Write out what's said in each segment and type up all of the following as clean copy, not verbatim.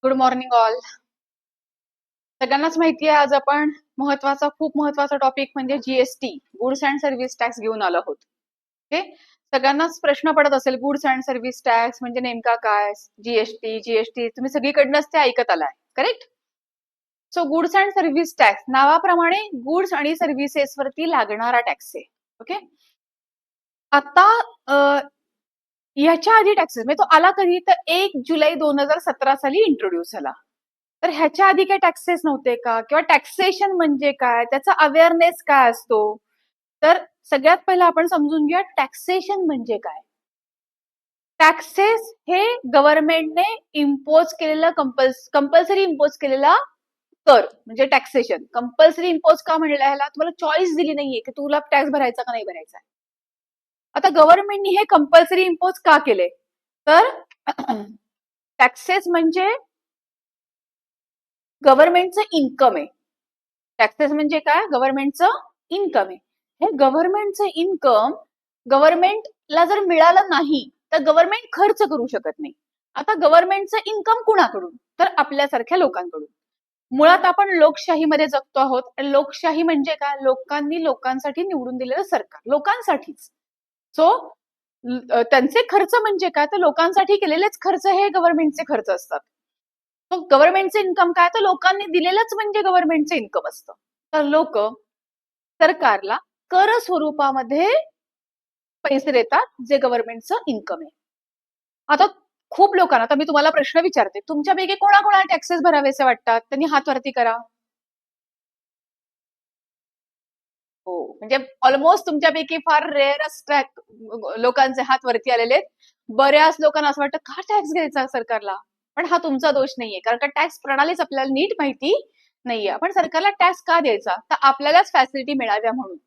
Good morning all. सगळ्यांनाच माहिती आहे आज आपण खूप महत्वाचा टॉपिक म्हणजे GST, goods and service tax घेऊन आलो आहोत. ओके. सगळ्यांनाच प्रश्न पडत असेल गुड्स अँड सर्व्हिस टॅक्स म्हणजे नेमका काय? जीएसटी जीएसटी तुम्ही सगळीकडनंच ते ऐकत आलाय, correct? So goods and service tax नावाप्रमाणे गुड्स आणि सर्व्हिसेस वरती लागणारा टॅक्स आहे. ओके. आता ह्याच्या आधी टॅक्सेस म्हणजे तो आला कधी तर 1 जुलै 2017 साली इंट्रोड्यूस झाला. तर ह्याच्या आधी काही टॅक्सेस नव्हते का? किंवा टॅक्सेशन म्हणजे काय? त्याचा अवेअरनेस काय असतो? तर सगळ्यात पहिलं आपण समजून घेऊया टॅक्सेशन म्हणजे काय. टॅक्सेस हे गव्हर्नमेंटने इम्पोज केलेलं कंपल्सरी इम्पोज केलेला कर म्हणजे टॅक्सेशन. कंपल्सरी इम्पोज का म्हणलं ह्याला? तुम्हाला चॉईस दिली नाहीये की तुला टॅक्स भरायचा का नाही भरायचा. आता गव्हर्नमेंटनी हे कंपल्सरी इम्पोज का केले? तर टॅक्सेस म्हणजे गव्हर्नमेंटचं इन्कम आहे. टॅक्सेस म्हणजे काय? गव्हर्नमेंटचं इन्कम आहे. हे गव्हर्नमेंटचं इन्कम गव्हर्नमेंटला जर मिळालं नाही तर गव्हर्नमेंट खर्च करू शकत नाही. आता गव्हर्नमेंटचं इन्कम कुणाकडून? तर आपल्यासारख्या लोकांकडून. मुळात आपण लोकशाहीमध्ये जगतो आहोत. लोकशाही म्हणजे काय? लोकांनी लोकांसाठी निवडून दिलेलं सरकार, लोकांसाठीच. सो त्यांचे खर्च म्हणजे काय? तर लोकांसाठी केलेलेच खर्च हे गव्हर्नमेंटचे खर्च असतात. गव्हर्नमेंटचे इन्कम काय? तर लोकांनी दिलेलंच म्हणजे गव्हर्नमेंटचं इन्कम असतं. तर लोक सरकारला कर स्वरूपामध्ये पैसे देतात जे गव्हर्नमेंटचं इन्कम आहे. आता खूप लोकांना, आता मी तुम्हाला प्रश्न विचारते, तुमच्यापैकी कोणाकोणाला टॅक्सेस भरावेसे वाटतात? त्यांनी हात वरती करा. हो, म्हणजे ऑलमोस्ट तुमच्यापैकी फार रेअर लोकांचे हात वरती आलेले आहेत. बऱ्याच लोकांना असं वाटतं का टॅक्स घ्यायचा सरकारला. पण हा तुमचा दोष नाहीये, कारण का टॅक्स प्रणालीच आपल्याला नीट माहिती नाहीये. आपण सरकारला टॅक्स का द्यायचा? तर आपल्यालाच फॅसिलिटी मिळाव्या म्हणून.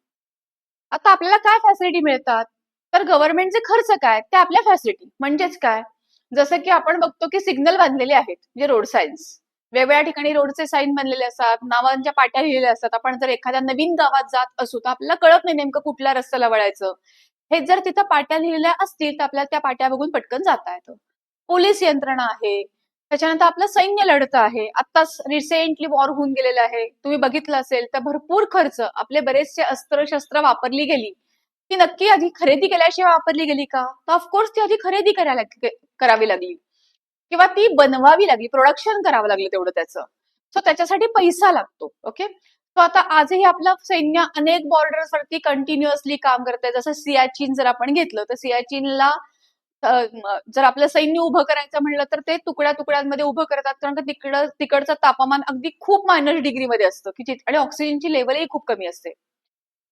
आता आपल्याला काय फॅसिलिटी मिळतात? तर गव्हर्नमेंटचे खर्च काय? ते आपल्या फॅसिलिटी म्हणजेच काय? जसं की आपण बघतो की सिग्नल बांधलेले आहेत, म्हणजे रोड साईन्स. वेगवेगळ्या ठिकाणी रोडचे साईन बनलेले असतात, नावांच्या पाट्या लिहिलेल्या असतात. आपण जर एखाद्या नवीन गावात जात असू तर आपल्याला कळत नाही नेमकं कुठल्या रस्त्याला वळायचं. हे जर तिथं पाट्या लिहिलेल्या असतील तर आपल्याला त्या पाट्या बघून पटकन जाता येतं. पोलीस यंत्रणा आहे. त्याच्यानंतर आपलं सैन्य लढतं आहे. आत्ताच रिसेंटली वॉर होऊन गेलेलं आहे. तुम्ही बघितलं असेल तर भरपूर खर्च आपले बरेचसे अस्त्र शस्त्र वापरली गेली. ती नक्की आधी खरेदी केल्याशिवाय वापरली गेली का? तर ऑफकोर्स ती आधी खरेदी करावी लागली किंवा ती बनवावी लागली, प्रोडक्शन करावं लागलं तेवढं त्याचं. सो त्याच्यासाठी पैसा लागतो. ओके. सो आता आजही आपलं सैन्य अनेक बॉर्डर्सवरती कंटिन्युअसली काम करतंय. जसं सियाचीन जर आपण घेतलं तर सियाचीनला जर आपलं सैन्य उभं करायचं म्हणलं तर ते तुकड्या तुकड्यांमध्ये उभं करतात, कारण का तिकडचं तापमान अगदी खूप -डिग्रीमध्ये असतं की आणि ऑक्सिजनची लेवलही खूप कमी असते.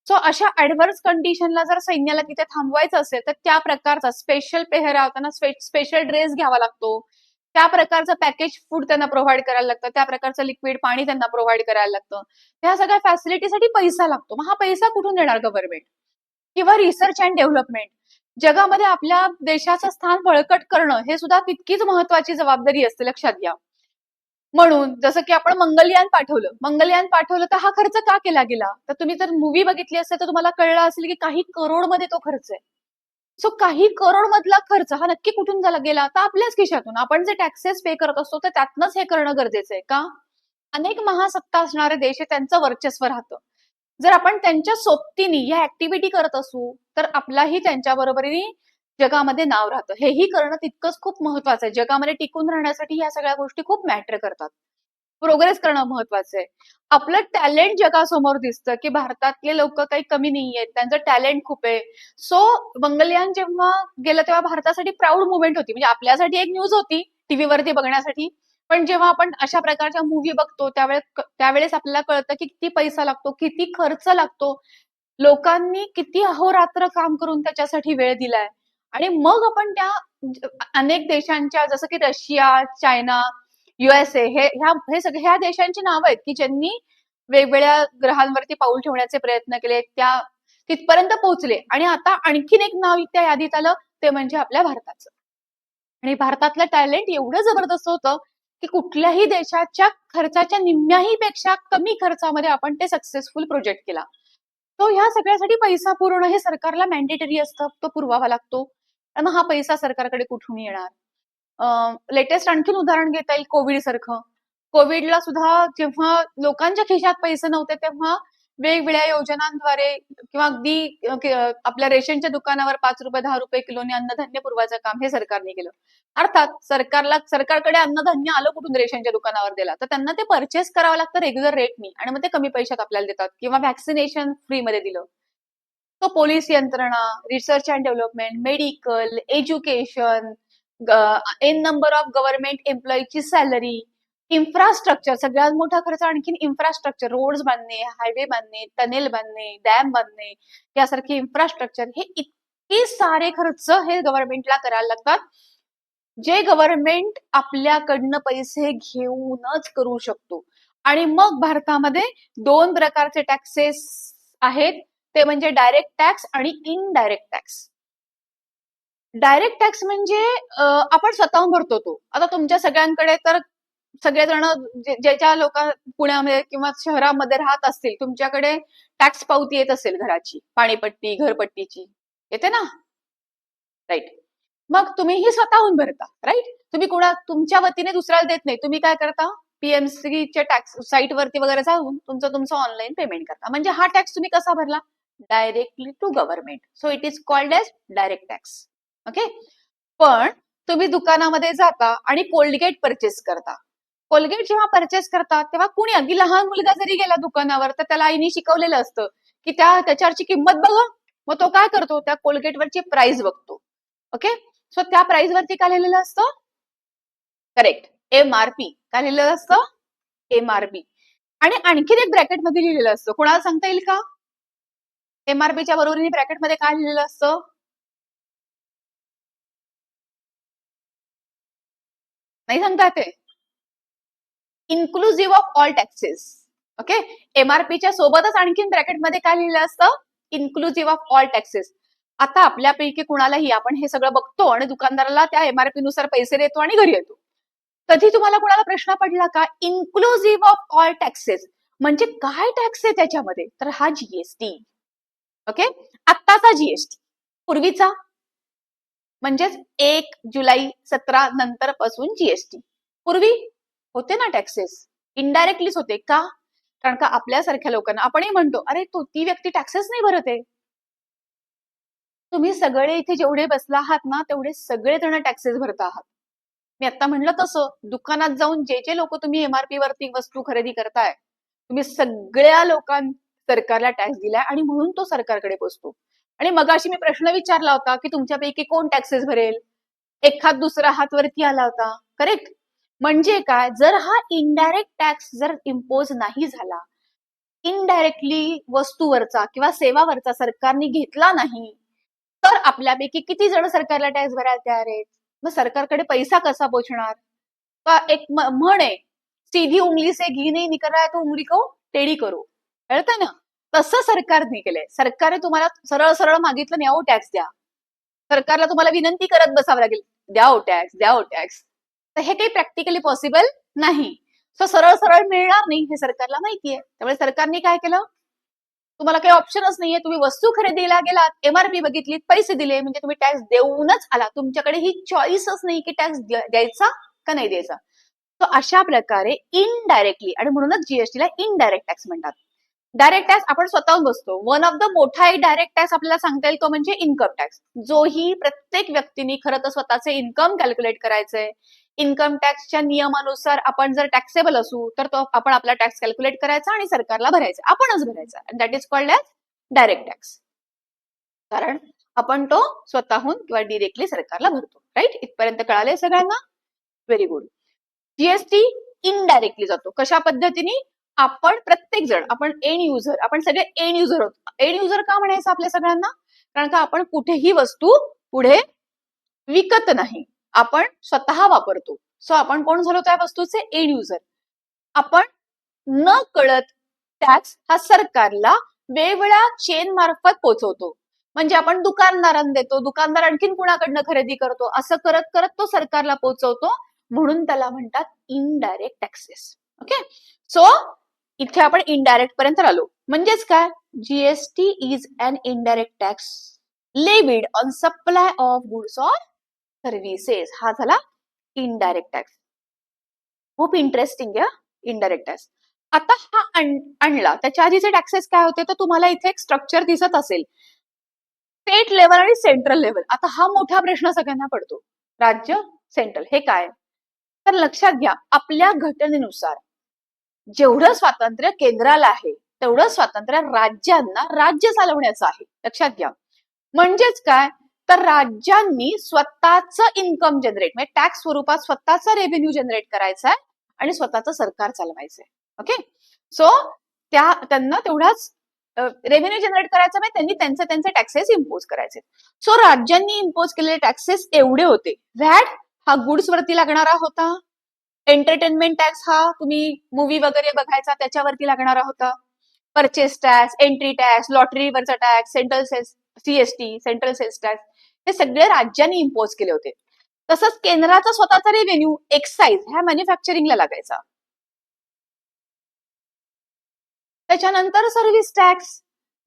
सो अशा ऍडव्हर्स कंडिशनला जर सैन्याला तिथे थांबवायचं असेल तर त्या प्रकारचा स्पेशल पेहराव त्यांना स्पेशल ड्रेस घ्यावा लागतो. त्या प्रकारचं पॅकेज फूड त्यांना प्रोव्हाइड करायला लागतं. त्या प्रकारचं लिक्विड पाणी त्यांना प्रोव्हाइड करायला लागतं. त्या सगळ्या फॅसिलिटीसाठी पैसा लागतो. मग हा पैसा कुठून देणार गव्हर्नमेंट? किंवा रिसर्च अँड डेव्हलपमेंट. जगामध्ये आपल्या देशाचं स्थान बळकट करणं हे सुद्धा तितकीच महत्वाची जबाबदारी असते, लक्षात घ्या. म्हणून जसं की आपण मंगलयान पाठवलं तर हा खर्च का केला गेला? तर तुम्ही जर मूवी बघितली असेल तर तुम्हाला कळलं असेल की काही करोडमध्ये तो खर्च आहे. सो काही करोड मधला खर्च हा नक्की कुठून झाला गेला? तर आपल्याच खिशातून. आपण जे टॅक्सेस पे करत असतो तर त्यातनंच हे करणं गरजेचं आहे. का? अनेक महासत्ता असणारे देश आहे, त्यांचं वर्चस्व राहतं. जर आपण त्यांच्या सोबतीने या ऍक्टिव्हिटी करत असू तर आपलाही त्यांच्या बरोबरीने जगामध्ये नाव राहतं. हेही करणं तितकंच खूप महत्वाचं आहे. जगामध्ये टिकून राहण्यासाठी या सगळ्या गोष्टी खूप मॅटर करतात. प्रोग्रेस करणं महत्वाचं आहे. आपलं टॅलेंट जगासमोर दिसतं की भारतातले लोक काही कमी नाहीयेत, त्यांचं टॅलेंट खूप आहे. सो मंगलयान जेव्हा गेलं तेव्हा भारतासाठी प्राऊड मुवमेंट होती. म्हणजे आपल्यासाठी एक न्यूज होती टीव्हीवरती बघण्यासाठी. पण जेव्हा आपण अशा प्रकारच्या मूव्ही बघतो त्यावेळेस आपल्याला कळतं की किती पैसा लागतो, किती खर्च लागतो. लोकांनी किती अहोरात्र काम करून त्याच्यासाठी वेळ दिलाय. आणि मग आपण त्या अनेक देशांच्या जसं की रशिया, चायना, USA हे सगळे ह्या देशांची नावं आहेत की ज्यांनी वेगवेगळ्या ग्रहांवरती पाऊल ठेवण्याचे प्रयत्न केले, त्या तिथपर्यंत पोहोचले. आणि आता आणखीन एक नाव त्या यादीत आलं ते म्हणजे आपल्या भारताचं. आणि भारतातलं टॅलेंट एवढं जबरदस्त होतं की कुठल्याही देशाच्या खर्चाच्या निम्म्याही पेक्षा कमी खर्चामध्ये आपण ते सक्सेसफुल प्रोजेक्ट केला. तो ह्या सगळ्यासाठी पैसा पुरवणं हे सरकारला मॅन्डेटरी असतं, तो पुरवावा लागतो. मग हा पैसा सरकारकडे कुठून येणार? लेटेस्ट आणखीन उदाहरण घेता येईल कोविड सारखं. कोविडला सुद्धा जेव्हा लोकांच्या खिशात पैसे नव्हते तेव्हा वेगवेगळ्या योजनांद्वारे किंवा अगदी आपल्या रेशनच्या दुकानावर ₹5 ₹10 किलोने अन्नधान्य पुरवायचं काम हे सरकारने केलं. अर्थात सरकारकडे अन्नधान्य आलं कुठून रेशनच्या दुकानावर दिला तर त्यांना ते परचेस करावं लागतं रेग्युलर रेटनी आणि मग ते कमी पैशात आपल्याला देतात किंवा व्हॅक्सिनेशन फ्रीमध्ये दिलं. तो पोलीस यंत्रणा, research and development, medical, education, an number of government एम्प्लॉईची सॅलरी, इन्फ्रास्ट्रक्चर, सगळ्यात मोठा खर्च आणखीन इन्फ्रास्ट्रक्चर, रोड्स बांधणे, हायवे बांधणे, टनेल बांधणे, डॅम बांधणे यासारखे इन्फ्रास्ट्रक्चर, हे इतके सारे खर्च हे गव्हर्नमेंटला करायला लागतात जे गव्हर्नमेंट आपल्याकडनं पैसे घेऊनच करू शकतो. आणि मग भारतामध्ये 2 प्रकारचे टॅक्सेस आहेत, ते म्हणजे डायरेक्ट टॅक्स आणि इनडायरेक्ट टॅक्स. डायरेक्ट टॅक्स म्हणजे आपण स्वतःहून भरतो तो. आता तुमच्या सगळ्यांकडे तर सगळेजण ज्याच्या लोक पुण्यामध्ये किंवा शहरामध्ये राहत असतील तुमच्याकडे टॅक्स पावती येत असेल घराची, पाणीपट्टी, घरपट्टीची येते ना, राईट. मग तुम्ही ही स्वतःहून भरता, राईट. तुम्ही तुमच्या वतीने दुसऱ्याला देत नाही. तुम्ही काय करता, पीएमसीच्या टॅक्स साईट वरती वगैरे जाऊन तुमचं ऑनलाईन पेमेंट करता. म्हणजे हा टॅक्स तुम्ही कसा भरला, directly to government. So it is called as direct tax. Okay. पण तुम्ही दुकानामध्ये जाता आणि कोलगेट परचेस करता. कोलगेट जेव्हा परचेस करतात तेव्हा कुणी अगदी लहान मुलगा जरी गेला दुकानावर तर त्याला आईने शिकवलेलं असतं की त्याच्यावरची किंमत बघा. मग तो काय करतो, त्या कोलगेटवरची प्राइस बघतो. ओके. सो त्या प्राइस वरती काय लिहिलेलं असतं, करेक्ट, MRP. काय लिहिलेलं असतं, MRP. आणि आणखीन एक ब्रॅकेट मध्ये लिहिलेलं असतं, कोणाला सांगता येईल का, MRPच्या बरोबरीने ब्रॅकेट मध्ये काय लिहिलेलं असतं, नाही सांगता येते, inclusive of all taxes. Okay. MRPच्या सोबतच आणखीन ब्रॅकेटमध्ये काय लिहिलं असतं, इन्क्लुझिव्ह ऑफ ऑल टॅक्सेस. आता आपल्यापैकी कुणालाही आपण हे सगळं बघतो आणि दुकानदाराला त्या MRP नुसार पैसे देतो आणि घरी येतो. कधी तुम्हाला कुणाला प्रश्न पडला का, इन्क्लुझिव्ह ऑफ ऑल टॅक्सेस म्हणजे काय टॅक्स आहे त्याच्यामध्ये, तर हा जीएसटी. ओके. आत्ताचा जीएसटी, पूर्वीचा म्हणजेच 1 जुलै 17 नंतर पासून जीएसटी. पूर्वी होते ना टॅक्सेस, इनडायरेक्टलीच होते. का, कारण का आपल्यासारख्या लोकांना, आपणही म्हणतो अरे ती व्यक्ती टॅक्सेस नाही भरत आहे. तुम्ही सगळे इथे जेवढे बसला आहात ना तेवढे सगळे जण टॅक्सेस भरत आहात. मी आता म्हणलं तसं दुकानात जाऊन जे लोक तुम्ही MRP वरती वस्तू खरेदी करताय, तुम्ही सगळ्या लोकांना सरकारला टॅक्स दिलाय आणि म्हणून तो सरकारकडे पोचतो. आणि मगाशी मी प्रश्न विचारला होता की तुमच्यापैकी कोण टॅक्सेस भरेल, एखाद दुसरा हात वरती आला होता, करेक्ट. म्हणजे काय, जर हा इनडायरेक्ट टॅक्स जर इम्पोज नाही झाला, इनडायरेक्टली वस्तूवरचा किंवा सेवावरचा सरकारने घेतला नाही, तर आपल्यापैकी किती जण सरकारला टॅक्स भरायला तयार आहेत. मग सरकारकडे पैसा कसा पोहोचणार. का एक म्हण आहे, सीधी उंगली से घी नाही निकल रहा है तो उंगली को टेढ़ी करो, कळतंय ना. तसं सरकारने केलंय. सरकारने तुम्हाला सरळ सरळ मागितलं नाही, टॅक्स द्या. सरकारला तुम्हाला विनंती करत बसावं लागेल, द्या टॅक्स, द्या टॅक्स. तर हे काही प्रॅक्टिकली पॉसिबल नाही. सो सरळ सरळ मिळणार नाही हे सरकारला माहितीये. त्यामुळे सरकारने काय केलं, तुम्हाला काही ऑप्शनच नाहीये. तुम्ही वस्तू खरेदीला गेलात, MRP बघितली, पैसे दिले म्हणजे तुम्ही टॅक्स देऊनच आला. तुमच्याकडे ही चॉईसच नाही की टॅक्स द्यायचा का नाही द्यायचा. तर अशा प्रकारे इनडायरेक्टली, आणि म्हणूनच जीएसटीला इनडायरेक्ट टॅक्स म्हणतात. डायरेक्ट टॅक्स आपण स्वतःहून बसतो. वन ऑफ द मोठा एक डायरेक्ट टॅक्स आपल्याला सांगता येईल तो म्हणजे इन्कम टॅक्स, जोही प्रत्येक व्यक्तीने खरं तर स्वतःचे इन्कम कॅल्क्युलेट करायचंय. इन्कम टॅक्सच्या नियमानुसार आपण जर टॅक्सेबल असू तर तो आपण आपला टॅक्स कॅल्क्युलेट करायचा आणि सरकारला भरायचा, आपणच भरायचा. That is called as direct tax. कारण आपण तो स्वतःहून किंवा डिरेक्टली सरकारला भरतो. राईट. इथपर्यंत कळाले सगळ्यांना, व्हेरी गुड. जीएसटी इनडायरेक्टली जातो. कशा पद्धतीने, आपण प्रत्येक जण, आपण एंड युजर, आपण सगळे एंड युजर होतो. एंड युजर का म्हणायचं आपल्या सगळ्यांना, कारण का आपण कुठेही वस्तू पुढे विकत नाही, आपण स्वतः वापरतो. सो आपण कोण झालो त्या वस्तूचे, एंड युजर. आपण न कळत टॅक्स हा सरकारला वेगवेगळ्या चेन मार्फत पोहोचवतो. म्हणजे आपण दुकानदारांना देतो, दुकानदार आणखीन कुणाकडनं खरेदी करतो, असं करत करत तो सरकारला पोहोचवतो. म्हणून त्याला म्हणतात इनडायरेक्ट टॅक्सेस. ओके. सो इथे आपण इनडायरेक्ट पर्यंत आलो. म्हणजेच काय, GST is an indirect tax levied on supply of goods or services. हा झाला इनडायरेक्ट टॅक्स. खूप इंटरेस्टिंग आहे इनडायरेक्ट टॅक्स. आता हा आणला, त्याच्या आधीचे टॅक्सेस काय होते तर तुम्हाला इथे एक स्ट्रक्चर दिसत असेल, स्टेट लेवल आणि सेंट्रल लेवल. आता हा मोठा प्रश्न सगळ्यांना पडतो, राज्य सेंट्रल हे काय. तर लक्षात घ्या, आपल्या घटनेनुसार जेवढं स्वातंत्र्य केंद्राला आहे तेवढं स्वातंत्र्य राज्यांना राज्य चालवण्याचं आहे. लक्षात घ्या. म्हणजेच काय तर राज्यांनी स्वतःचं इन्कम जनरेट म्हणजे टॅक्स स्वरूपात स्वतःचा रेव्हेन्यू जनरेट करायचा आहे आणि स्वतःचं सरकार चालवायचंय. ओके. सो त्यांना तेवढाच रेव्हेन्यू जनरेट करायचं म्हणजे त्यांनी त्यांचे टॅक्सेस इम्पोज करायचे. सो राज्यांनी इम्पोज केलेले टॅक्सेस एवढे होते. व्हॅट हा गुड्स वरती लागणारा होता. एंटरटेनमेंट टॅक्स हा तुम्ही मूवी वगैरे बघायचा त्याच्यावरती लागणारा होता. परचेस टॅक्स, एंट्री टॅक्स, लॉटरीवरचा tax, central sales CST, central sales tax, हे सगळे राज्यांनी इम्पोज केले होते. तसंच केंद्राचा स्वतःचा रेव्हेन्यू एक्साईज ह्या मॅन्युफॅक्चरिंगला लागायचा. त्याच्यानंतर सर्व्हिस टॅक्स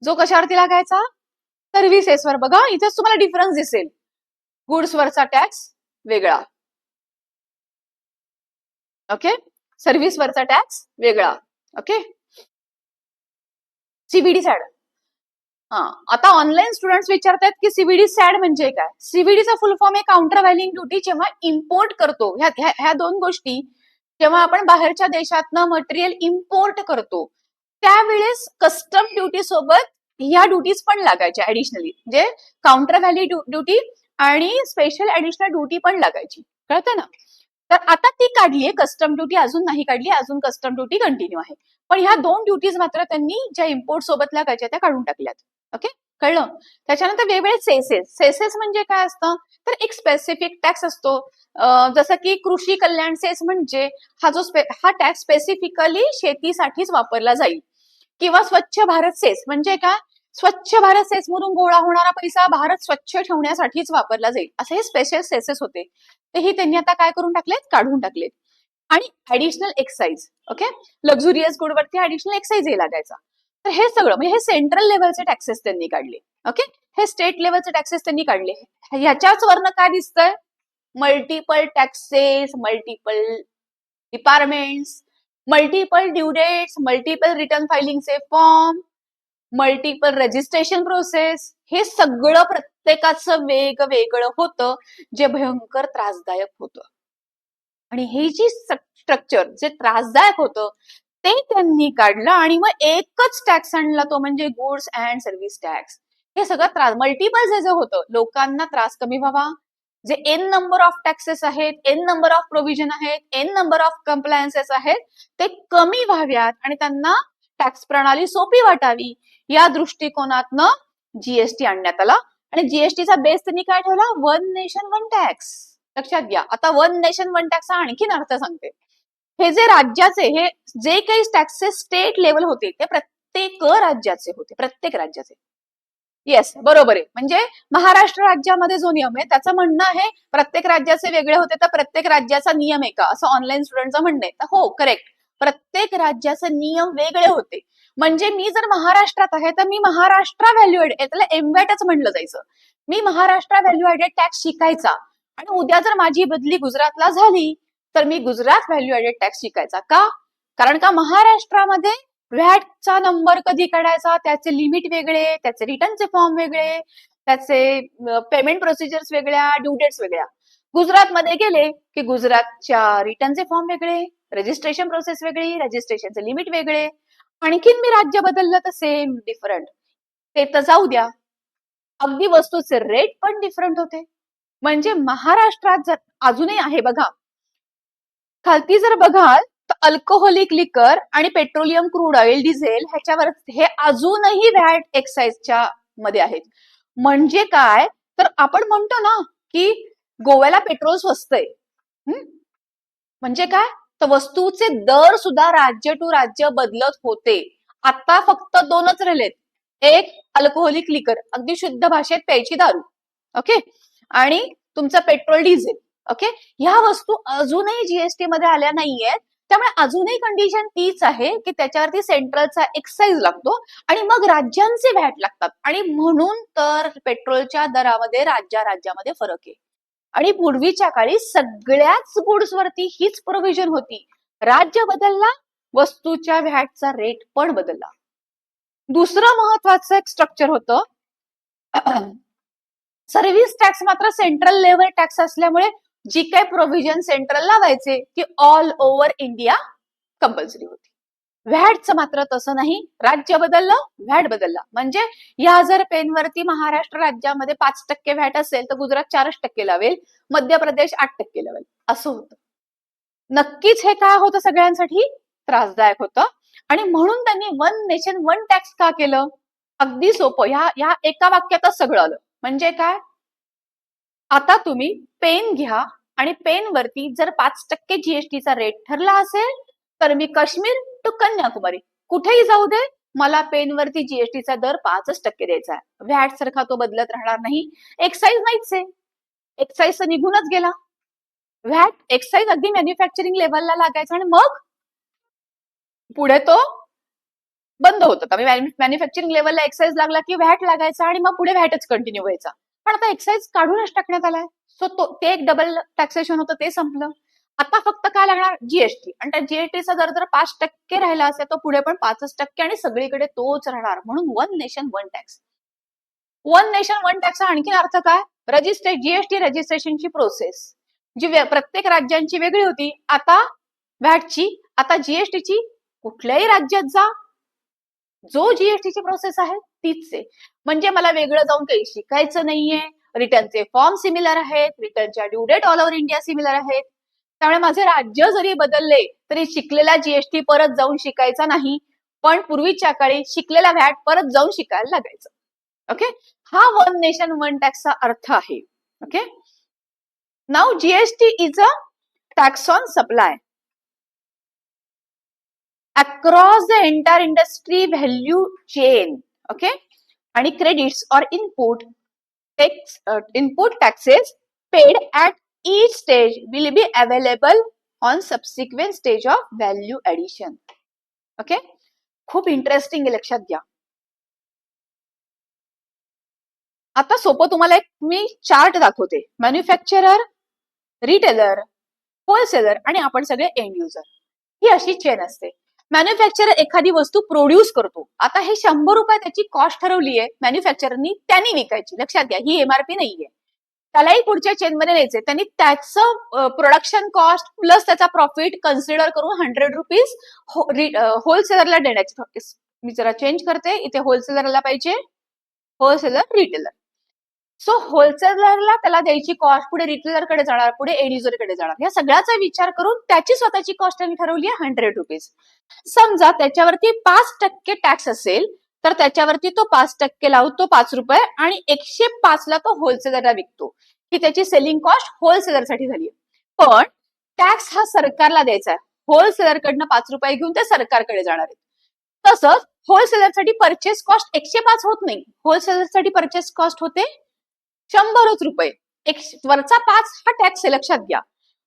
जो कशावरती लागायचा, सर्व्हिसेसवर. बघा इथेच तुम्हाला डिफरन्स दिसेल, गुड्सवरचा टॅक्स वेगळा, ओके, सर्व्हिसवरचा टॅक्स वेगळा. ओके. CBD sad. आता ऑनलाईन स्टुडंट्स विचारतात की सीबीडी सॅड म्हणजे काय. सीबीडीचा फुल फॉर्म आहे काउंटर व्हॅल्युइंग ड्युटी. जेव्हा इम्पोर्ट करतो, ह्या दोन गोष्टी, जेव्हा आपण बाहेरच्या देशातनं मटेरियल इम्पोर्ट करतो त्यावेळेस कस्टम ड्युटी सोबत ह्या ड्युटीज पण लागायच्या ऍडिशनली, म्हणजे काउंटर व्हॅल्यू ड्युटी आणि स्पेशल ऍडिशनल ड्युटी पण लागायची. कळतं ना. तर आता ती काढलीये, कस्टम ड्युटी अजून नाही काढली, अजून कस्टम ड्युटी कंटिन्यू आहे. पण ह्या दोन ड्युटीज मात्र त्यांनी ज्या इम्पोर्ट सोबत लागायच्या त्या काढून टाकल्यात. ओके, कळलं. त्याच्यानंतर वेगवेगळे सेसेस. सेसेस म्हणजे काय असतं तर एक स्पेसिफिक टॅक्स असतो, जसं की कृषी कल्याण सेस म्हणजे हा टॅक्स स्पेसिफिकली शेतीसाठीच वापरला जाईल. किंवा स्वच्छ भारत सेस म्हणजे काय, स्वच्छ भारत सेस मधून गोळा होणारा पैसा भारत स्वच्छ ठेवण्यासाठीच वापरला जाईल. असे हे स्पेशल सेसेस होते, ते ही त्यांनी आता काय करून टाकलेत, काढून टाकलेत. आणि ऍडिशनल एक्साईज, ओके, लक्झुरियस गुडवरती ऍडिशनल एक्साईज हे लागायचा. तर हे सगळं म्हणजे हे सेंट्रल लेवलचे टॅक्सेस त्यांनी काढले. ओके, हे स्टेट लेवलचे टॅक्सेस त्यांनी काढले. ह्याच्याच वरनं काय दिसतंय, multiple taxes, multiple departments, multiple due dates, multiple return फायलिंगचे फॉर्म, मल्टिपल रजिस्ट्रेशन प्रोसेस, हे सगळं प्रत्येकाचं वेगवेगळं होतं, जे भयंकर त्रासदायक होतं. आणि हे जी स्ट्रक्चर जे त्रासदायक होतं ते त्यांनी काढलं आणि मग एकच टॅक्स आणला, तो म्हणजे गुड्स अँड सर्व्हिस टॅक्स. हे सगळं त्रास, मल्टिपल जे होतं, लोकांना त्रास कमी व्हावा, जे एन नंबर ऑफ टॅक्सेस आहेत, एन नंबर ऑफ प्रोव्हिजन आहेत, एन नंबर ऑफ कंप्लायन्सेस आहेत, ते कमी व्हाव्यात आणि त्यांना टॅक्स प्रणाली सोपी वाटावी, या दृष्टिकोनातनं जीएसटी आणण्यात आला. आणि जीएसटीचा बेस त्यांनी काय ठेवला, वन नेशन वन टॅक्स. लक्षात घ्या. आता वन नेशन वन टॅक्सचा आणखीन अर्थ सांगते. हे जे राज्याचे, हे जे काही टॅक्सेस स्टेट लेवल होते ते प्रत्येक राज्याचे होते, प्रत्येक राज्याचे. येस, बरोबर आहे. म्हणजे महाराष्ट्र राज्यामध्ये जो नियम आहे त्याचं म्हणणं आहे प्रत्येक राज्याचे वेगळे होते, तर प्रत्येक राज्याचा नियम आहे का, असं ऑनलाईन स्टुडंटचं म्हणणं आहे. हो, करेक्ट, प्रत्येक राज्याचे नियम वेगळे होते. म्हणजे मी जर महाराष्ट्रात आहे तर मी महाराष्ट्र व्हॅल्यू ऍडेड, त्याला एमवॅटच म्हणलं जायचं, मी महाराष्ट्र व्हॅल्यू ऍडेड टॅक्स शिकायचा. आणि उद्या जर माझी बदली गुजरातला झाली तर मी गुजरात व्हॅल्यू ऍडेड टॅक्स शिकायचा. का, कारण का महाराष्ट्रामध्ये व्हॅटचा नंबर कधी काढायचा, त्याचे लिमिट वेगळे, त्याचे रिटर्नचे फॉर्म वेगळे, त्याचे पेमेंट प्रोसिजर्स वेगळ्या, ड्यू डेट्स वेगळ्या. गुजरातमध्ये गेले की गुजरातच्या रिटर्नचे फॉर्म वेगळे, रजिस्ट्रेशन प्रोसेस वेगळी, रजिस्ट्रेशनचे लिमिट वेगळे. आणखीन मी राज्य बदललं तर सेम डिफरंट. ते तर जाऊ द्या, अगदी वस्तूचे रेट पण डिफरंट होते. म्हणजे महाराष्ट्रात जर अजूनही आहे बघा, खालती जर बघाल तर अल्कोहोलिक लिकर आणि पेट्रोलियम क्रूड ऑइल, डिझेल ह्याच्यावर हे अजूनही व्हॅट एक्साईजच्या मध्ये आहेत. म्हणजे काय तर आपण म्हणतो ना की गोव्याला पेट्रोल स्वस्त आहे, म्हणजे काय तर वस्तूचे दर सुद्धा राज्य टू राज्य बदलत होते. आता फक्त दोनच राहिलेत, एक अल्कोहोलिक लिकर, अगदी शुद्ध भाषेत प्यायची दारू, ओके, आणि तुमचं पेट्रोल डिझेल. ओके, ह्या वस्तू अजूनही जीएसटी मध्ये आल्या नाहीयेत. त्यामुळे अजूनही कंडिशन तीच आहे की त्याच्यावरती सेंट्रलचा एक्साईज लागतो आणि मग राज्यांचे व्हॅट लागतात. आणि म्हणून तर पेट्रोलच्या दरामध्ये राज्यामध्ये फरक आहे. आणि पूर्वीच्या काळी सगळ्याच गुड्स वरती हीच प्रोव्हिजन होती. राज्य बदलला, वस्तूच्या व्हॅटचा रेट पण बदलला. दुसरं महत्वाचं एक स्ट्रक्चर होतं, सर्व्हिस टॅक्स मात्र सेंट्रल लेव्हल टॅक्स असल्यामुळे जी काही प्रोव्हिजन सेंट्रल लावायचे ती ऑल ओव्हर इंडिया कंपल्सरी होती. व्हॅटचं मात्र तसं नाही, राज्य बदललं, व्हॅट बदलला. म्हणजे या जर पेनवरती महाराष्ट्र राज्यामध्ये 5% व्हॅट असेल तर गुजरात 4% लावेल, मध्य प्रदेश 8% लावेल, असं होतं. नक्कीच हे काय होतं, सगळ्यांसाठी त्रासदायक होतं. आणि म्हणून त्यांनी वन नेशन वन टॅक्स का केलं? अगदी सोपं, ह्या एका वाक्यातच सगळं आलं. म्हणजे काय, आता तुम्ही पेन घ्या आणि पेनवरती जर 5% जीएसटीचा रेट ठरला असेल तर मी काश्मीर टू कन्याकुमारी कुठेही जाऊ दे, मला पेनवरती जीएसटीचा दर 5% द्यायचा आहे. व्हॅट सारखा तो बदलत राहणार नाही. एक्साईज नाहीच आहे, एक्साईज तर निघूनच गेला. व्हॅट एक्साईज अगदी मॅन्युफॅक्चरिंग लेव्हलला लागायचा आणि मग पुढे तो बंद होत होता. मॅन्युफॅक्चरिंग लेव्हलला एक्साईज लागला की व्हॅट लागायचा आणि मग पुढे व्हॅटच कंटिन्यू व्हायचा. पण आता एक्साईज काढूनच टाकण्यात आलाय, सो ते एक डबल टॅक्सेशन होतं, ते संपलं. आता फक्त काय लागणार, जीएसटी. आणि त्या जीएसटीचा दर जर 5% राहिला असेल तो पुढे पण 5% आणि सगळीकडे तोच राहणार. म्हणून one nation one tax. One nation one टॅक्सचा आणखी अर्थ काय, जीएसटी रजिस्ट्रेशनची प्रोसेस जी प्रत्येक राज्यांची वेगळी होती, आता व्हॅटची, आता जीएसटीची कुठल्याही राज्यात जा, जो जीएसटीची प्रोसेस आहे तीच आहे. म्हणजे मला वेगळं जाऊन काही शिकायचं नाहीये. रिटर्नचे फॉर्म सिमिलर आहेत, रिटर्नच्या due date all over India similar आहेत. त्यामुळे माझे राज्य जरी बदलले तरी शिकलेला जीएसटी परत जाऊन शिकायचा नाही, पण पूर्वीच्या काळी शिकलेला व्हॅट परत जाऊन शिकायला लागायचं. ओके, हा वन नेशन वन टॅक्सचा अर्थ आहे. Okay, now GST is a tax on supply across the entire industry value chain. Okay, आणि credits or input taxes paid at each stage will be available on subsequent stage of value addition. Okay, खूप interesting आहे, लक्षात घ्या. आता सोपं तुम्हाला एक मी chart दाखवते. मॅन्युफॅक्चरर, रिटेलर, होलसेलर आणि आपण सगळे एंड युजर, ही अशी चेन असते. मॅन्युफॅक्चरर एखादी वस्तू प्रोड्यूस करतो. आता हे 100 रुपये त्याची कॉस्ट ठरवली आहे मॅन्युफॅक्चररनी, त्यांनी विकायची. लक्षात घ्या, ही एमआरपी नाहीये. त्यालाही पुढच्या चेनमध्ये न्यायचे. त्यांनी त्याचं प्रोडक्शन कॉस्ट प्लस त्याचा प्रॉफिट कन्सिडर करून 100 रुपीज होलसेलरला देण्याची. मी जरा चेंज करते, इथे होलसेलरला पाहिजे, होलसेलर, रिटेलर. सो होलसेलरला त्याला द्यायची कॉस्ट पुढे रिटेलरकडे जाणार, पुढे एंड युजरकडे जाणार. या सगळ्याचा विचार करून त्याची स्वतःची कॉस्ट त्यांनी ठरवली आहे 100 रुपीज. समजा त्याच्यावरती 5% टॅक्स असेल तर त्याच्यावरती तो 5% लावतो, 5 रुपये, आणि 105 ला तो होलसेलरला विकतो. ही त्याची सेलिंग कॉस्ट होलसेलरसाठी झाली. पण टॅक्स हा सरकारला द्यायचा आहे. होलसेलरकडनं 5 रुपये घेऊन ते सरकारकडे जाणार आहे. तसंच होलसेलरसाठी परचेस कॉस्ट 105 होत नाही, होलसेलरसाठी परचेस कॉस्ट होते 100 रुपये. वरचा 5 हा टॅक्स आहे, लक्षात घ्या.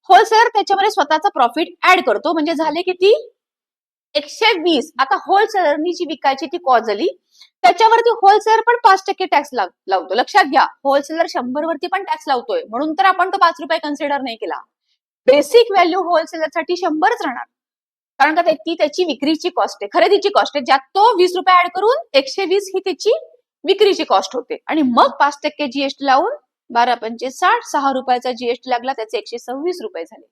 होलसेलर त्याच्यामध्ये स्वतःचा प्रॉफिट ऍड करतो, म्हणजे झाले किती, 120. आता होलसेलरनी जी विकायची ती कॉस्ट झाली, त्याच्यावरती होलसेलर पण 5% टॅक्स लावतो. लक्षात घ्या, होलसेलर 100 वरती पण टॅक्स लावतोय, म्हणून तर आपण तो 5 रुपये कन्सिडर नाही केला. बेसिक व्हॅल्यू होलसेलरसाठी 100च राहणार, कारण का ती त्याची विक्रीची कॉस्ट आहे, खरेदीची कॉस्ट आहे, ज्यात तो 20 रुपये ऍड करून 120 ही त्याची विक्रीची कॉस्ट होते. आणि मग 5% जीएसटी लावून 12×5 = 6 रुपयाचा जीएसटी लागला, त्याचे 126 रुपये झाले.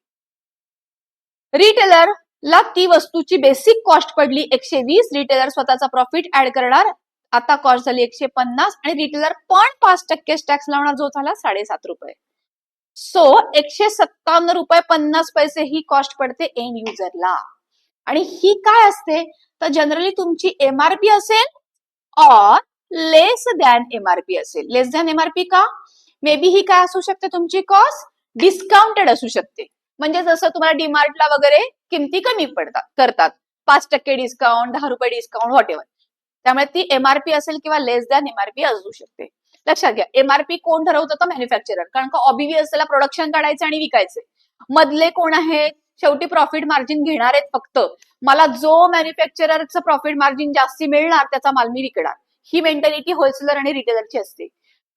रिटेलरला ती वस्तूची बेसिक कॉस्ट पडली 120, रिटेलर स्वतःचा प्रॉफिट ऍड करणार, आता कॉस्ट झाली 150, आणि रिटेलर पण 5% टॅक्स लावणार, जो झाला 7.5 रुपये. सो 157 रुपये 50 पैसे ही कॉस्ट पडते एंड युजरला. आणि ही काय असते, तर जनरली तुमची एमआरपी असेल ऑर लेस दॅन एमआरपी असेल. लेस दॅन एमआरपी का, मे बी ही काय असू शकते, तुमची कॉस्ट डिस्काउंटेड असू शकते. म्हणजे जसं तुम्हाला डीमार्टला वगैरे किमती कमी करतात, 5% डिस्काउंट, 10 रुपये डिस्काउंट, व्हॉट एव्हर. त्यामुळे ती एमआरपी असेल किंवा लेस दॅन एमआरपी असू शकते. लक्षात घ्या, एमआरपी कोण ठरवतं, तर मॅन्युफॅक्चरर, कारण का ऑब्वियस त्याला प्रोडक्शन काढायचं आणि विकायचे. मधले कोण आहेत, शेवटी प्रॉफिट मार्जिन घेणार आहेत. फक्त मला जो मॅन्युफॅक्चररचं प्रॉफिट मार्जिन जास्ती मिळणार त्याचा माल मी विकणार, ही मेंटॅलिटी होलसेलर आणि रिटेलरची असते.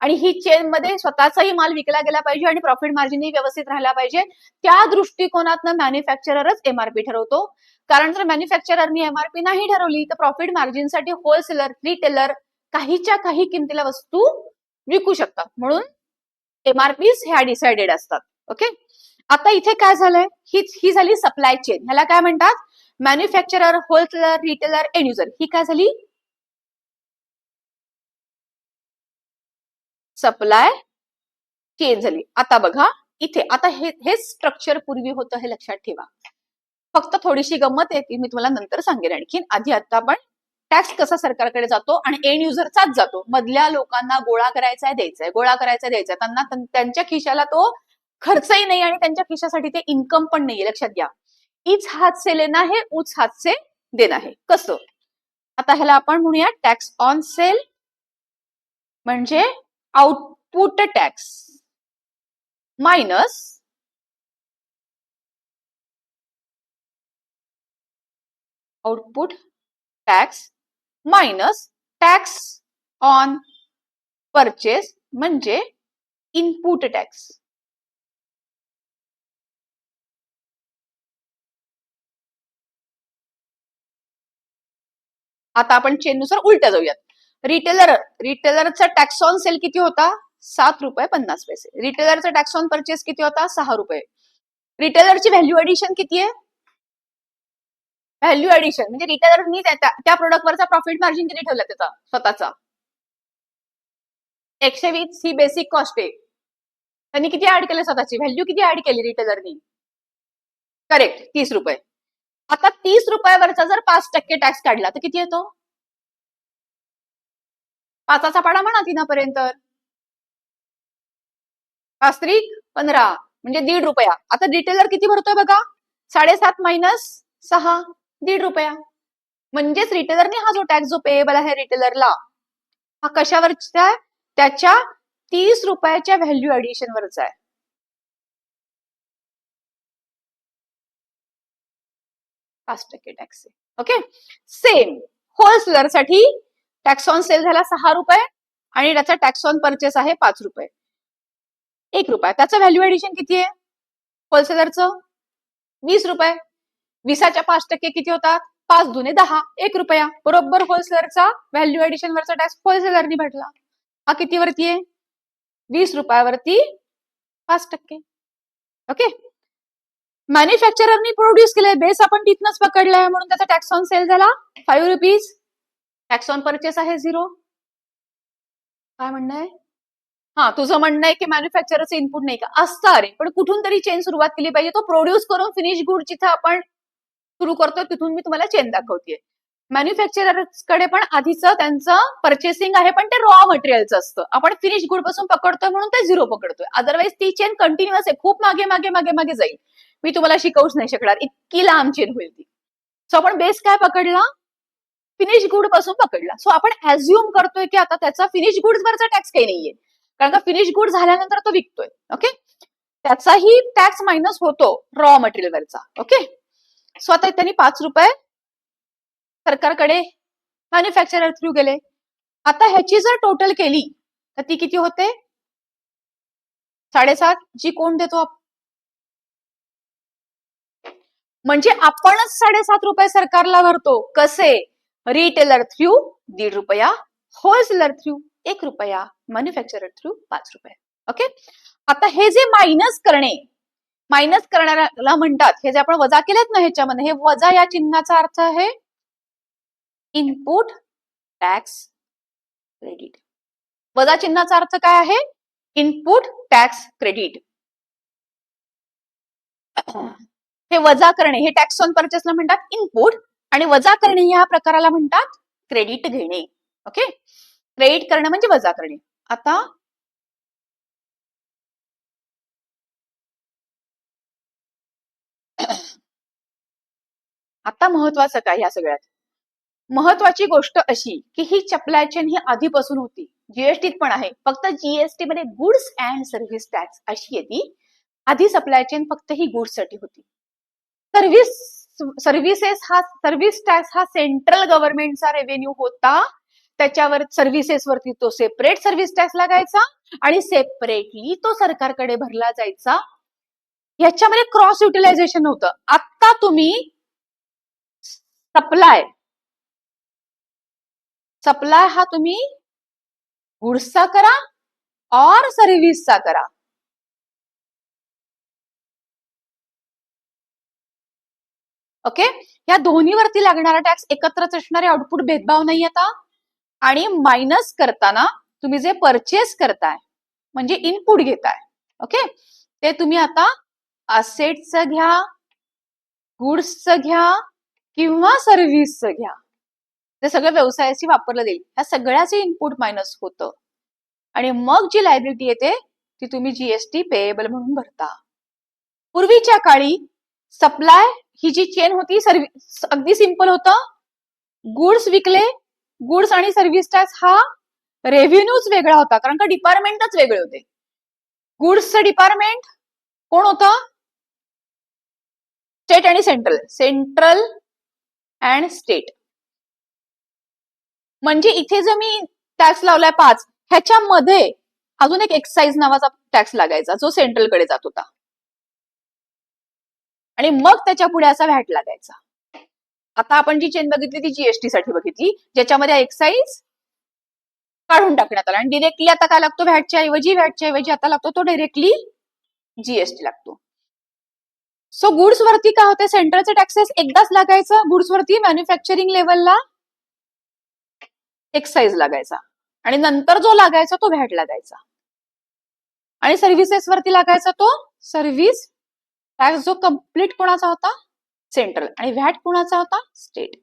आणि ही चेन मध्ये स्वतःचाही माल विकला गेला पाहिजे आणि प्रॉफिट मार्जिनही व्यवस्थित राहिला पाहिजे. त्या दृष्टिकोनातनं मॅन्युफॅक्चररच एमआरपी ठरवतो. कारण जर मॅन्युफॅक्चररनी एमआरपी नाही ठरवली तर प्रॉफिट मार्जिनसाठी होलसेलर, रिटेलर काहीच्या काही किमतीला वस्तू विकू शकतात. म्हणून एमआरपीज ह्या डिसाइडेड असतात. ओके, आता इथे काय झालंय, ही झाली सप्लाय चेन. ह्याला काय म्हणतात, manufacturer, wholesaler, retailer, end user. ही काय झाली, सप्लाय चेन झाली. आता बघा इथे, आता हे स्ट्रक्चर पूर्वी होतं हे लक्षात ठेवा. फक्त थोडीशी गंमत आहे ती मी तुम्हाला नंतर सांगेन आणखीन. आधी आता आपण टॅक्स कसा सरकारकडे जातो आणि एंड युजरचाच जातो. मधल्या लोकांना गोळा करायचा द्यायचा, गोळा करायचा द्यायचा. त्यांना त्यांच्या खिशाला तो खर्चही नाही आणि त्यांच्या खिशासाठी ते इन्कम पण नाहीये. लक्षात घ्या, इच हात से लेना है, उच हात से देना है. कसं, आता ह्याला आपण म्हणूया टॅक्स ऑन सेल म्हणजे output tax minus output tax minus tax on purchase म्हणजे इनपुट टॅक्स. आता आपण चेननुसार उलट्या जाऊयात. रिटेलरचा टॅक्स ऑन सेल किती होता, 7.50 रुपये. रिटेलरचा टॅक्स ऑन परचेस किती होता, 6 रुपये. रिटेलरची व्हॅल्यू ऍडिशन किती आहे, व्हॅल्यू ऍडिशन म्हणजे रिटेलरनी त्या प्रोडक्टवरचा प्रॉफिट मार्जिन किती ठेवला त्याचा स्वतःचा, 120 ही बेसिक कॉस्ट आहे. त्यांनी किती ऍड केले, स्वतःची व्हॅल्यू किती ऍड केली रिटेलरनी, करेक्ट 30 रुपये. आता 30 रुपयावरचा जर 5% टॅक्स काढला तर किती येतो, 5चा पाडा म्हणा 3पर्यंत, 5×3=15 म्हणजे 1.5 रुपया. आता रिटेलर किती भरतोय बघा, 7.5 मायनस 6, 1.5 रुपया. म्हणजेच रिटेलरने हा जो टॅक्स जो पेएबल आहे रिटेलरला, हा कशावरचा, त्याच्या 30 रुपयाच्या व्हॅल्यू ऍडिशन वरचा आहे. टॅक्स. ओके, सेम होलसेलरसाठी टॅक्स ऑन सेल झाला 6 रुपये आणि त्याचा टॅक्स ऑन परचेस आहे 5 रुपये, 1 रुपया. त्याचं व्हॅल्यू ऍडिशन किती आहे होलसेलरचं, 20 रुपये. 20च्या 5% किती होतात, 5 दुने 10, 1 रुपया. बरोबर होलसेलरचा व्हॅल्यू ऍडिशन वरचा टॅक्स होलसेलरनी भेटला. हा किती वरती आहे, 20 रुपयावरती 5%. ओके, मॅन्युफॅक्चररनी प्रोड्यूस केलाय, बेस आपण तिथनच पकडलाय म्हणून त्याचा टॅक्स ऑन सेल झाला 5 रुपीज. टॅक्स ऑन परचेस आहे 0. काय म्हणणं आहे, हा तुझं म्हणणं आहे की मॅन्युफॅक्चररचं इनपुट नाही का, असतं. अरे पण कुठून तरी चेन सुरुवात केली पाहिजे. तो प्रोड्यूस करून फिनिश गुड जिथं आपण सुरू करतोय तिथून मी तुम्हाला चेन दाखवतेय. मॅन्युफॅक्चरर्सकडे पण आधीचं त्यांचं पर्चेसिंग आहे पण ते रॉ मटेरियलचं असतं. आपण फिनिश गुड पासून पकडतोय म्हणून ते 0 पकडतोय. अदरवाईज ती चेन कंटिन्युअस आहे, खूप मागे मागे मागे मागे जाईल. मी तुम्हाला शिकवूच नाही शकणार, इतकी लांब चेन होईल ती. सो आपण बेस काय पकडला, फिनिश गुड पासून पकडला. सो आपण ऍझ्युम करतोय की आता त्याचा फिनिश गुड्स वरचा टॅक्स काही नाहीये, कारण का फिनिश गुड झाल्यानंतर तो विकतोय. ओके, त्याचाही टॅक्स मायनस होतो रॉ मटेरियलवरचा. ओके, सो आता त्यांनी 5 रुपये सरकारकडे मॅन्युफॅक्चरर थ्रू गेले. आता ह्याची जर टोटल केली तर ती किती होते, 7.5. जी कोण देतो, म्हणजे आपणच 7.5 रुपये सरकारला भरतो. कसे, रिटेलर थ्रू 1.5 रुपया, होलसेलर थ्रू 1 रुपया, मॅन्युफॅक्चरर थ्रू 5 रुपये. ओके, आता हे जे मायनस करणाऱ्याला म्हणतात, हे जे आपण वजा केलेत ना ह्याच्यामध्ये, हे वजा या चिन्हाचा अर्थ आहे इनपुट टॅक्स क्रेडिट. वजा चिन्हाचा अर्थ काय आहे, इनपुट टॅक्स क्रेडिट. हे वजा करणे, हे टॅक्स ऑन परचेसला म्हणतात इनपुट आणि वजा करणे या प्रकाराला म्हणतात क्रेडिट घेणे. ओके, क्रेडिट करणं म्हणजे वजा करणे. आता महत्वाचं काय, या सगळ्यात महत्वाची गोष्ट अशी की ही सप्लाय चेन ही आधीपासून होती, जीएसटीत पण आहे. फक्त जीएसटी मध्ये गुड्स अँड सर्व्हिस टॅक्स अशी आहे ती. आधी सप्लाय चेन फक्त ही गुड्स साठी होती. सर्व्हिस टॅक्स हा सेंट्रल गव्हर्नमेंटचा रेव्हेन्यू होता. त्याच्यावर सर्व्हिसेसवरती तो सेपरेट सर्व्हिस टॅक्स लागायचा आणि सेपरेटली तो सरकारकडे भरला जायचा. ह्याच्यामध्ये क्रॉस युटिलायझेशन होतं. आता तुम्ही सप्लाय हा तुम्ही गुड्सचा करा और सर्व्हिसचा करा. ओके, या दोन्हीवरती लागणारा टॅक्स एकत्रच असणारे आउटपुट भेदभाव नाही आता. आणि मायनस करताना तुम्ही जे परचेस करताय म्हणजे इनपुट घेताय, ओके, ते तुम्ही आता असेटचं घ्या, गुड्सचं घ्या किंवा सर्व्हिसचं घ्या, ते सगळं व्यवसायाशी वापरलं जाईल. ह्या सगळ्याचे इनपुट मायनस होतं आणि मग जी लायबिलिटी येते ती तुम्ही जीएसटी पेएबल म्हणून भरता. पूर्वीच्या काळी सप्लाय ही जी चेन होती अगदी सिंपल होतं. गुड्स विकले, गुड्स आणि सर्व्हिस टॅक्स हा रेव्हेन्यूच वेगळा होता कारण का डिपार्टमेंटच वेगळे होते. गुड्सचं डिपार्टमेंट कोण होतं? स्टेट आणि सेंट्रल अँड स्टेट. म्हणजे इथे जर मी टॅक्स लावलाय 5, ह्याच्यामध्ये अजून एक एक्साइज नावाचा टॅक्स लागायचा जो सेंट्रलकडे जात होता आणि मग त्याच्या पुढे असा व्हॅट लागायचा. आता आपण जी चेन बघितली ती जीएसटी साठी बघितली, ज्याच्यामध्ये एक्साइज काढून टाकण्यात आला आणि डिरेक्टली आता काय लागतो? व्हॅटच्या ऐवजी आता लागतो तो डायरेक्टली जीएसटी लागतो. सो गुड्स वरती काय होते? सेंट्रलचे टॅक्सेस एकदाच लागायचं. गुड्स वरती मॅन्युफॅक्चरिंग लेवलला एक्साइज लागायचा आणि नंतर जो लागायचा तो व्हॅट लागायचा. आणि सर्व्हिसेस वरती लागायचा तो सर्व्हिस टॅक्स जो कम्प्लीट कोणाचा होता? सेंट्रल. आणि व्हॅट कोणाचा होता? स्टेट.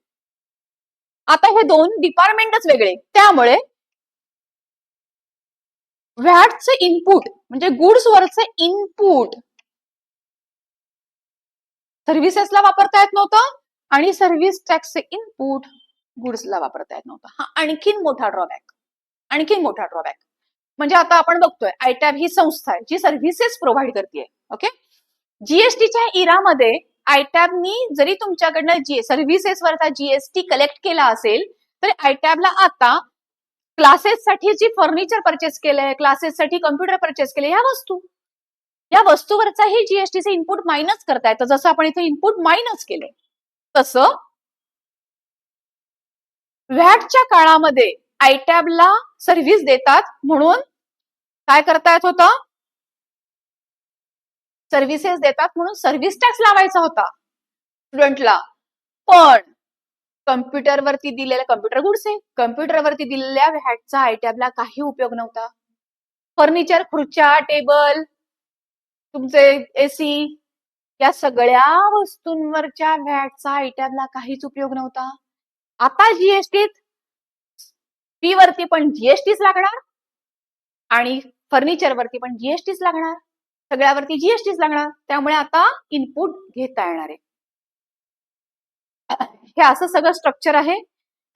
आता हे दोन डिपार्टमेंटच वेगळे, त्यामुळे व्हॅटचं इनपुट म्हणजे गुड्स वरचं इनपुट सर्व्हिसेसला वापरता येत नव्हतं आणि सर्व्हिस टॅक्सचे इनपुट गुड्सला वापरता येत नव्हतं. हा आणखीन मोठा ड्रॉबॅक. म्हणजे आता आपण बघतोय आयटॅब ही संस्था आहे जी सर्व्हिसेस प्रोव्हाइड करते. ओके, जीएसटीच्या इरामध्ये आयटॅबनी जरी तुमच्याकडनं सर्व्हिसेसवरचा जीएसटी कलेक्ट केला असेल तर आयटॅबला आता क्लासेससाठी जी फर्निचर परचेस केलंय, क्लासेससाठी कम्प्युटर परचेस केले, या वस्तूवरचाही जीएसटीचे इनपुट मायनस करता येतं. जसं आपण इथे इनपुट मायनस केले तसं व्हॅटच्या काळामध्ये आयटॅबला सर्व्हिस देतात म्हणून काय करता येत होतं? सर्व्हिसेस देतात म्हणून सर्व्हिस टॅक्स लावायचा होता स्टुडंटला. पण कम्प्युटरवरती दिलेल्या कम्प्युटर गुड्स आहे, कम्प्युटरवरती दिलेल्या व्हॅटचा आयटॅबला काही उपयोग नव्हता. फर्निचर, खुर्च्या, टेबल, तुमचे एसी, या सगळ्या वस्तूंवरच्या व्हॅटचा आयटॅबला काहीच उपयोग नव्हता. आता जीएसटीत फी वरती पण जीएसटीच लागणार आणि फर्निचरवरती पण जीएसटीच लागणार, सगळ्यावरती जीएसटीच लागणार. त्यामुळे आता इनपुट घेता येणार आहे. हे असं सगळं स्ट्रक्चर आहे.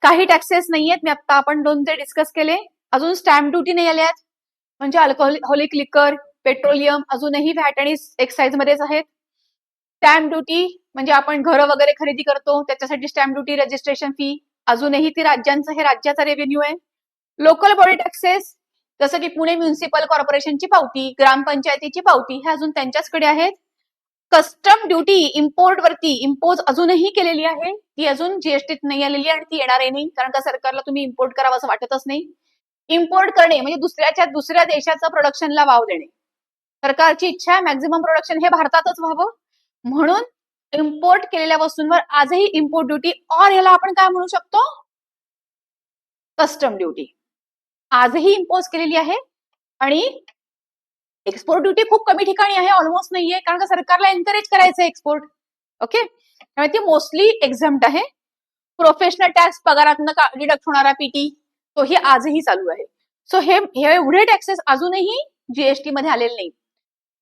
काही टॅक्सेस नाहीयेत. मी आता आपण 2 जे डिस्कस केले. अजून स्टॅम्प ड्युटी नाही आल्यात. म्हणजे अल्कोहोलिक लिकर, पेट्रोलियम अजूनही व्हॅट आणि एक्साइज मध्येच आहेत. स्टॅम्प ड्युटी म्हणजे आपण घरं वगैरे खरेदी करतो त्याच्यासाठी स्टॅम्प ड्युटी, रजिस्ट्रेशन फी अजूनही ती हे राज्याचा रेव्हेन्यू आहे. लोकल बॉडी टॅक्सेस जसं की पुणे म्युनिसिपल कॉर्पोरेशनची पावती, ग्रामपंचायतीची पावती हे अजून त्यांच्याचकडे आहेत. कस्टम ड्युटी इम्पोर्ट वरती इम्पोज अजूनही केलेली आहे, ती अजून जीएसटीत नाही आलेली आणि ती येणार आहे नाही कारण का सरकारला तुम्ही इम्पोर्ट करावं असं वाटतच नाही. इम्पोर्ट करणे म्हणजे दुसऱ्या देशाचं प्रोडक्शनला वाव देणे. सरकारची इच्छा आहे मॅक्झिमम प्रोडक्शन हे भारतातच व्हावं म्हणून इम्पोर्ट केलेल्या वस्तूंवर आजही इम्पोर्ट ड्युटी और याला आपण काय म्हणू शकतो? कस्टम ड्युटी आजही इम्पोज केलेली आहे. आणि एक्सपोर्ट ड्युटी खूप कमी ठिकाणी आहे, ऑलमोस्ट नाहीये कारण का सरकारला एनकरेज करायचं एक्सपोर्ट. ओके, त्यामुळे ती मोस्टली एक्झम्प्ट आहे. प्रोफेशनल टॅक्स पगारातनं डिडक्ट होणारा पीटी तोही आजही चालू आहे. सो हे एवढे टॅक्सेस अजूनही जीएसटी मध्ये आलेले नाही.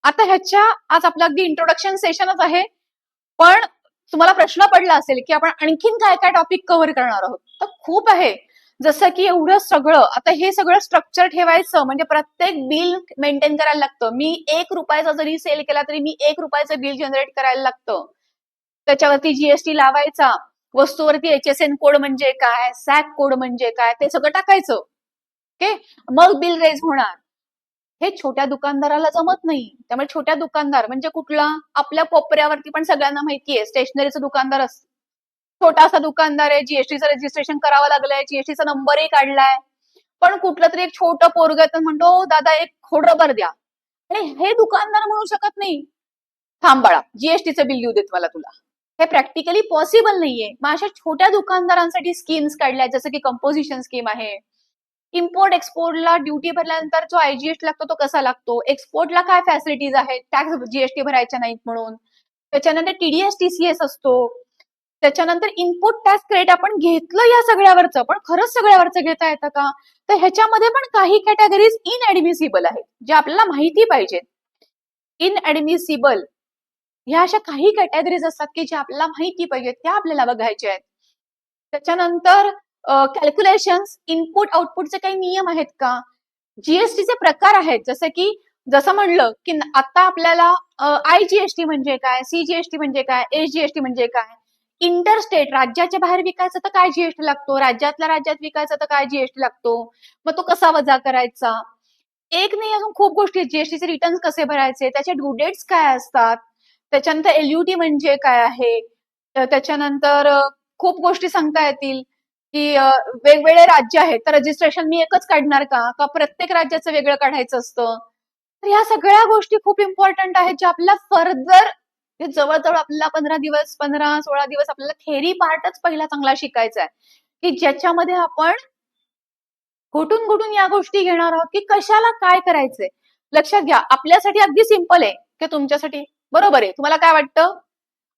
आता आज आपलं अगदी इंट्रोडक्शन सेशनच आहे, पण तुम्हाला प्रश्न पडला असेल की आपण आणखीन काय काय टॉपिक कव्हर करणार आहोत. तर खूप आहे. जसं की एवढं सगळं आता हे सगळं स्ट्रक्चर ठेवायचं म्हणजे प्रत्येक बिल मेंटेन करायला लागतं. मी 1 रुपयाचा जरी सेल केला तरी मी 1 रुपयाचं बिल जनरेट करायला लागतं. त्याच्यावरती जीएसटी लावायचा, वस्तूवरती HSN कोड म्हणजे काय, सॅक कोड म्हणजे काय, ते सगळं टाकायचं. ओके, मग बिल रेज होणार. हे छोट्या दुकानदाराला जमत नाही. त्यामुळे छोट्या दुकानदार म्हणजे कुठला, आपल्या कोपऱ्यावरती पण सगळ्यांना माहितीये स्टेशनरीचं दुकानदार असतं. छोटासा दुकानदार आहे, जीएसटीचं रजिस्ट्रेशन करावं लागलंय, जीएसटीचा नंबरही काढलाय, पण कुठलं तरी एक छोटं पोरग तर म्हणतो, दादा एक खोडरबर द्या. अरे हे दुकानदार म्हणू शकत नाही, थांब बाळा जीएसटीचं बिल लिहू देत मला तुला. हे प्रॅक्टिकली पॉसिबल नाहीये. मग अशा छोट्या दुकानदारांसाठी स्कीम्स काढल्या, जसं की कंपोजिशन स्कीम आहे. इम्पोर्ट एक्सपोर्टला ड्युटी भरल्यानंतर जो आयजीएसटी लागतो तो कसा लागतो, एक्सपोर्टला काय फॅसिलिटीज आहेत, टॅक्स जीएसटी भरायच्या नाहीत म्हणून. त्याच्यानंतर TDS TCS असतो. त्याच्यानंतर इनपुट टॅक्स क्रेडिट आपण घेतलं या सगळ्यावरचं, पण खरंच सगळ्यावरचं घेता येतं का, तर ह्याच्यामध्ये पण काही कॅटेगरीज इनएडमिसिबल आहेत, जे आपल्याला माहिती पाहिजेत. इनएडमिसिबल ह्या अशा काही कॅटेगरीज असतात की जे आपल्याला माहिती पाहिजेत, त्या आपल्याला बघायच्या आहेत. त्याच्यानंतर कॅल्क्युलेशन्स, इनपुट आउटपुटचे काही नियम आहेत का, जीएसटीचे प्रकार आहेत, जसं म्हणलं की आता आपल्याला IGST म्हणजे काय, CGST म्हणजे काय, SGST म्हणजे काय, इंटरस्टेट राज्याच्या बाहेर विकायचं तर काय जीएसटी लागतो, राज्यातल्या राज्यात विकायचं तर काय जीएसटी लागतो, मग तो कसा वजा करायचा. एक नाही, अजून खूप गोष्टी आहेत. जीएसटीचे रिटर्न कसे भरायचे, त्याचे ड्यू डेट्स काय असतात, त्याच्यानंतर LUT म्हणजे काय आहे, त्याच्यानंतर खूप गोष्टी सांगता येतील की वेगवेगळे राज्य आहेत तर रजिस्ट्रेशन मी एकच काढणार का प्रत्येक राज्याचं वेगळं काढायचं असतं. तर ह्या सगळ्या गोष्टी खूप इम्पॉर्टंट आहेत, ज्या आपल्याला फर्दर जवळजवळ आपल्याला 15-16 दिवस आपल्याला थेरी पार्टच पहिला चांगला शिकायचा आहे, की ज्याच्यामध्ये आपण कुठून कुठून या गोष्टी घेणार आहोत, की कशाला काय करायचंय. लक्षात घ्या, आपल्यासाठी अगदी सिंपल आहे, की तुमच्यासाठी बरोबर आहे. तुम्हाला काय वाटतं,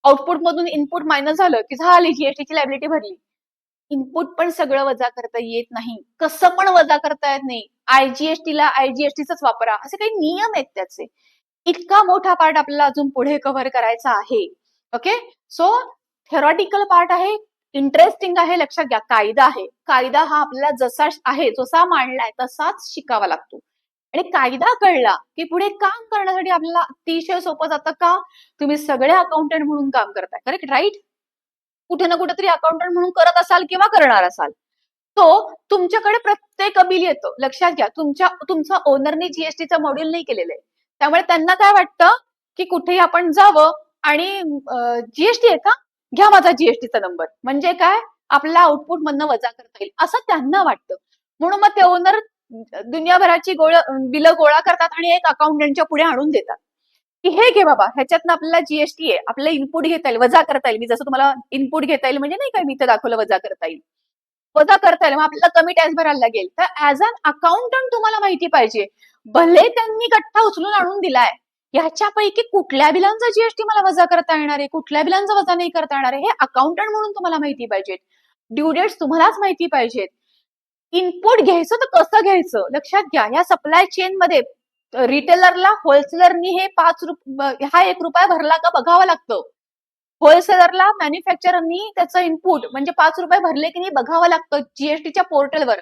आउटपुट मधून इनपुट मायनस झालं की झाली, जीएसटीची लायबिलिटी भरली. इनपुट पण सगळं वजा करता येत नाही, कसं पण वजा करता येत नाही. आयजीएसटीला आयजीएसटीच वापरा, असे काही नियम आहेत त्याचे. इतका मोठा पार्ट आपल्याला अजून पुढे कव्हर करायचा आहे. ओके, सो थेरॉटिकल पार्ट आहे, इंटरेस्टिंग आहे. लक्षात घ्या, कायदा आहे. कायदा हा आपल्याला जसा आहे, जसा मांडलाय तसाच शिकावा लागतो. आणि कायदा कळला की पुढे काम करण्यासाठी आपल्याला अतिशय सोपं जातं. का, तुम्ही सगळे अकाउंटंट म्हणून काम करताय, करेक्ट, राईट. कुठे ना कुठेतरी अकाउंटंट म्हणून करत असाल किंवा करणार असाल, तो तुमच्याकडे प्रत्येक बिल येतो. लक्षात घ्या, तुमचा ओनरने जीएसटीचं मॉड्यूल नाही केलेलं आहे, त्यामुळे त्यांना काय वाटतं की कुठेही आपण जावं आणि जीएसटी आहे का, घ्या माझा जीएसटीचा नंबर, म्हणजे काय, आपला आउटपुट मधनं वजा करता येईल असं त्यांना वाटतं. म्हणून मग ते ओनर दुनियाभराची बिलं गोळा करतात आणि एक अकाउंटंटच्या पुढे आणून देतात की हे घे बाबा, ह्याच्यातनं आपल्याला जीएसटी आहे, आपल्याला इनपुट घेता येईल, वजा करता येईल. मी जसं तुम्हाला इनपुट घेता येईल म्हणजे नाही काय, मी इथं दाखवलं वजा करता येईल, वजा करता येईल, मग आपल्याला कमी टॅक्स भरायला लागेल. तर ऍज अन अकाउंटंट तुम्हाला माहिती पाहिजे, भले त्यांनी गठ्ठा उचलून आणून दिलाय, ह्याच्यापैकी कुठल्या बिलांचा जीएसटी मला वजा करता येणार आहे, कुठल्या बिलांचा वजा नाही करता येणार आहे, हे अकाउंटंट म्हणून तुम्हाला माहिती पाहिजे. ड्यू डेट्स तुम्हालाच माहिती पाहिजेत. इनपुट घ्यायचं तर कसं घ्यायचं. लक्षात घ्या, या सप्लाय चेन मध्ये रिटेलरला होलसेलरनी हे हा 1 रुपया भरला का बघावं लागतं. होलसेलरला मॅन्युफॅक्चररनी त्याचं इनपुट म्हणजे 5 रुपये भरले की नाही बघावं लागतं जीएसटीच्या पोर्टलवर.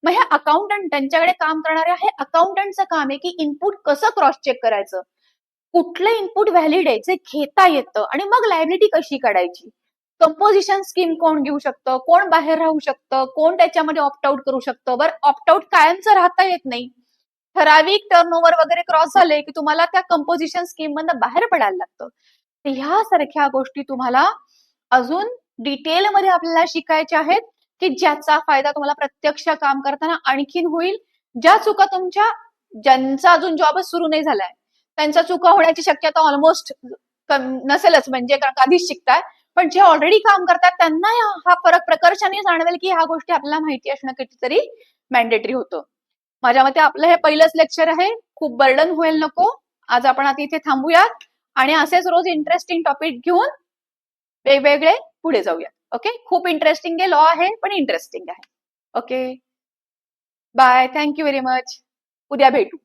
मग हे अकाउंटंट, त्यांच्याकडे काम करणारे हे अकाउंटंटचं काम आहे की इनपुट कसं क्रॉस चेक करायचं, कुठलं इनपुट व्हॅलिड आहे जे घेता येतं, आणि मग लायबिलिटी कशी काढायची. कंपोजिशन स्कीम कोण घेऊ शकतं, कोण बाहेर राहू शकतं, कोण त्याच्यामध्ये ऑप्ट आउट करू शकतं. बरं, ऑप्ट आउट कायमचं राहता येत नाही, ठराविक टर्नओव्हर वगैरे क्रॉस झाले की तुम्हाला त्या कंपोजिशन स्कीम मधनं बाहेर पडायला लागतं. तर ह्यासारख्या गोष्टी तुम्हाला अजून डिटेलमध्ये आपल्याला शिकायच्या आहेत, की ज्याचा फायदा तुम्हाला प्रत्यक्ष काम करताना आणखीन होईल. ज्या चुका ज्यांचा अजून जॉबच सुरू नाही झालाय, त्यांच्या चुका होण्याची शक्यता ऑलमोस्ट नसेलच, म्हणजे कारण आधीच शिकताय. पण जे ऑलरेडी काम करतात त्यांना हा फरक प्रकर्षाने जाणवेल की ह्या गोष्टी आपल्याला माहिती असणं कितीतरी मॅन्डेटरी होतं. माझ्या मते आपलं हे पहिलंच लेक्चर आहे, खूप बर्डन होईल नको. आज आपण आता इथे थांबूयात आणि असेच रोज इंटरेस्टिंग टॉपिक घेऊन वेगवेगळे पुढे जाऊयात. ओके, खूप इंटरेस्टिंग आहे, लॉ आहे पण इंटरेस्टिंग आहे. Okay, bye, thank you very much. उद्या भेटू.